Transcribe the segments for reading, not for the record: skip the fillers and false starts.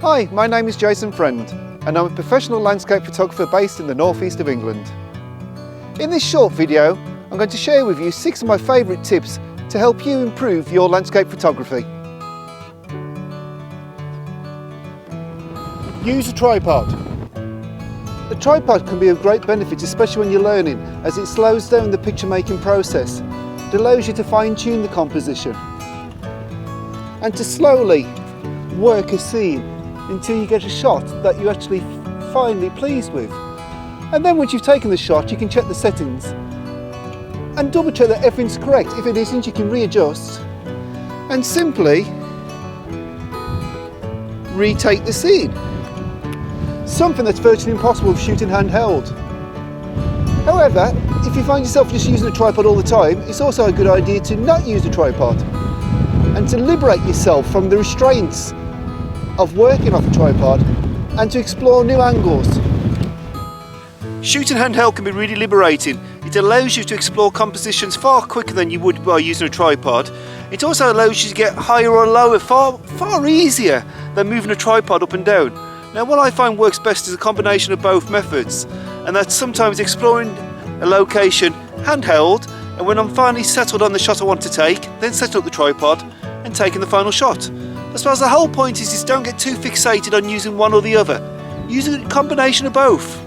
Hi, my name is Jason Friend and I'm a professional landscape photographer based in the northeast of England. In this short video, I'm going to share with you 6 of my favourite tips to help you improve your landscape photography. Use a tripod. A tripod can be of great benefit, especially when you're learning, as it slows down the picture making process. It allows you to fine-tune the composition and to slowly work a scene until you get a shot that you're actually finally pleased with. And then once you've taken the shot, you can check the settings and double check that everything's correct. If it isn't, you can readjust and simply retake the scene. Something that's virtually impossible with shooting handheld. However, if you find yourself just using a tripod all the time, it's also a good idea to not use a tripod and to liberate yourself from the restraints of working off a tripod and to explore new angles. Shooting handheld can be really liberating. It allows you to explore compositions far quicker than you would by using a tripod. It also allows you to get higher or lower far easier than moving a tripod up and down. Now, what I find works best is a combination of both methods, and that's sometimes exploring a location handheld, and when I'm finally settled on the shot I want to take, then setting up the tripod and taking the final shot. I suppose the whole point is don't get too fixated on using one or the other. Use a combination of both.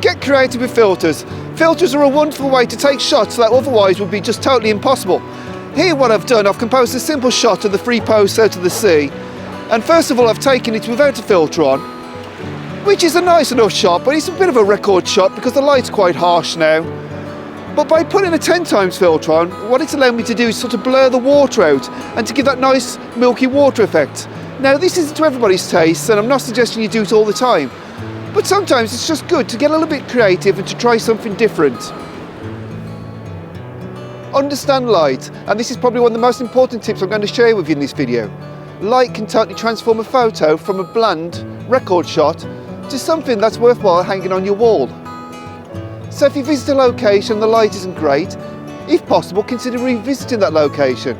Get creative with filters. Filters are a wonderful way to take shots that otherwise would be just totally impossible. Here what I've done, I've composed a simple shot of the free post out of the sea. And first of all, I've taken it without a filter on, which is a nice enough shot, but it's a bit of a record shot because the light's quite harsh now. But by putting a 10 times filter on, what it's allowed me to do is sort of blur the water out and to give that nice milky water effect. Now, this isn't to everybody's taste, and I'm not suggesting you do it all the time, but sometimes it's just good to get a little bit creative and to try something different. Understand light, and this is probably one of the most important tips I'm going to share with you in this video. Light can totally transform a photo from a bland record shot to something that's worthwhile hanging on your wall. So if you visit a location and the light isn't great, if possible, consider revisiting that location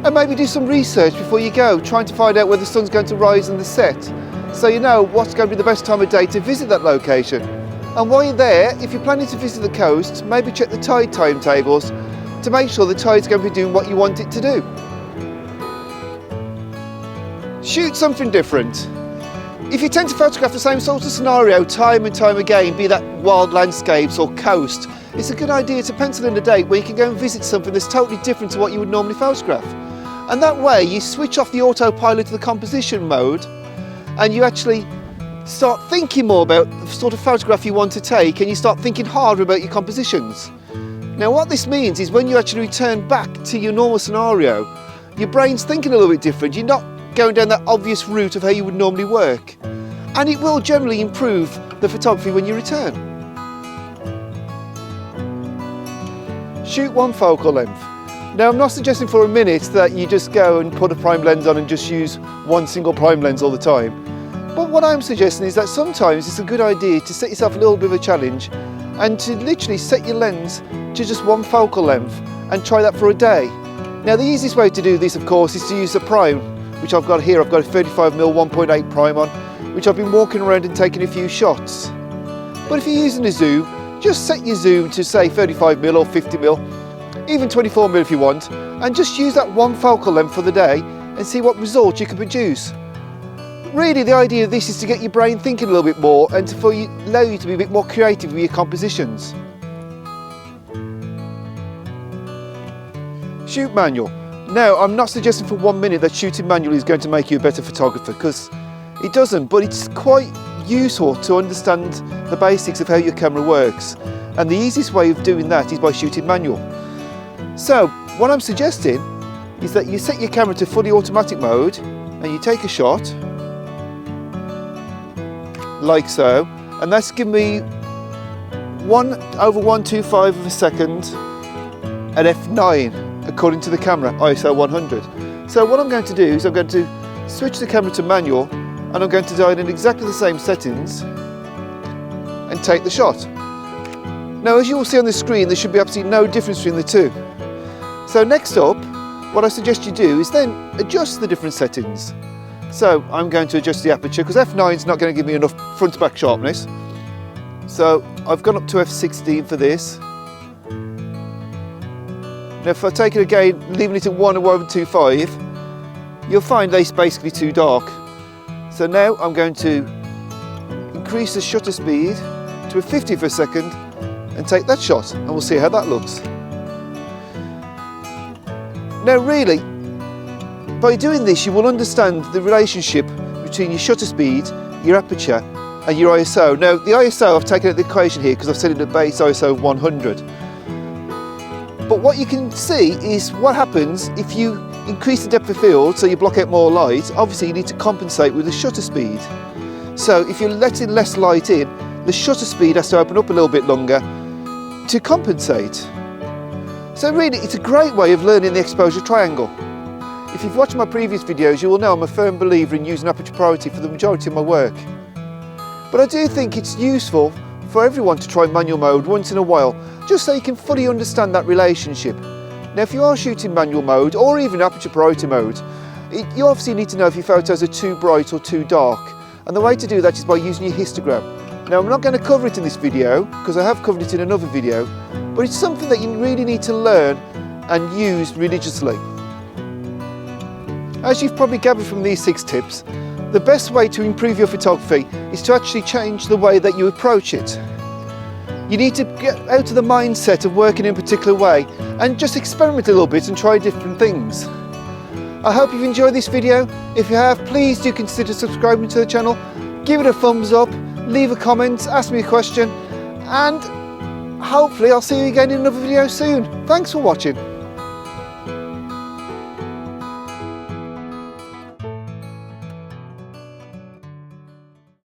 and maybe do some research before you go, trying to find out where the sun's going to rise and the set, so you know what's going to be the best time of day to visit that location. And while you're there, if you're planning to visit the coast, maybe check the tide timetables to make sure the tide's going to be doing what you want it to do. Shoot something different. If you tend to photograph the same sort of scenario time and time again, be that wild landscapes or coast, it's a good idea to pencil in a date where you can go and visit something that's totally different to what you would normally photograph. And that way you switch off the autopilot to the composition mode and you actually start thinking more about the sort of photograph you want to take, and you start thinking harder about your compositions. Now what this means is when you actually return back to your normal scenario, your brain's thinking a little bit different. You're not going down that obvious route of how you would normally work, and it will generally improve the photography when you return. Shoot one focal length. Now, I'm not suggesting for a minute that you just go and put a prime lens on and just use one single prime lens all the time, but what I'm suggesting is that sometimes it's a good idea to set yourself a little bit of a challenge and to literally set your lens to just one focal length and try that for a day. Now, the easiest way to do this, of course, is to use a prime, which I've got here. I've got a 35mm 1.8 prime on, which I've been walking around and taking a few shots. But if you're using a zoom, just set your zoom to say 35mm or 50mm, even 24mm if you want, and just use that one focal length for the day and see what results you can produce. Really, the idea of this is to get your brain thinking a little bit more and to allow you to be a bit more creative with your compositions. Shoot manual. Now, I'm not suggesting for 1 minute that shooting manually is going to make you a better photographer, because it doesn't, but it's quite useful to understand the basics of how your camera works. And the easiest way of doing that is by shooting manual. So, what I'm suggesting is that you set your camera to fully automatic mode and you take a shot, like so, and that's giving me 1/125 of a second at f9. According to the camera, ISO 100. So what I'm going to do is I'm going to switch the camera to manual, and I'm going to dial in exactly the same settings and take the shot. Now, as you will see on the screen, there should be absolutely no difference between the two. So next up, what I suggest you do is then adjust the different settings. So I'm going to adjust the aperture because f9 is not going to give me enough front to back sharpness. So I've gone up to f16 for this. Now if I take it again, leaving it at 1 or 1.25, you'll find they're basically too dark. So now I'm going to increase the shutter speed to a 50 for a second and take that shot, and we'll see how that looks. Now really, by doing this you will understand the relationship between your shutter speed, your aperture and your ISO. Now the ISO I've taken out the equation here because I've set it at base ISO of 100. But what you can see is what happens if you increase the depth of field so you block out more light. Obviously you need to compensate with the shutter speed. So if you're letting less light in, the shutter speed has to open up a little bit longer to compensate. So really it's a great way of learning the exposure triangle. If you've watched my previous videos, you will know I'm a firm believer in using aperture priority for the majority of my work. But I do think it's useful for everyone to try manual mode once in a while, just so you can fully understand that relationship. Now if you are shooting manual mode or even aperture priority mode, you obviously need to know if your photos are too bright or too dark, and the way to do that is by using your histogram. Now I'm not going to cover it in this video because I have covered it in another video, but it's something that you really need to learn and use religiously. As you've probably gathered from these 6 tips, the best way to improve your photography is to actually change the way that you approach it. You need to get out of the mindset of working in a particular way and just experiment a little bit and try different things. I hope you've enjoyed this video. If you have, please do consider subscribing to the channel, give it a thumbs up, leave a comment, ask me a question, and hopefully I'll see you again in another video soon. Thanks for watching.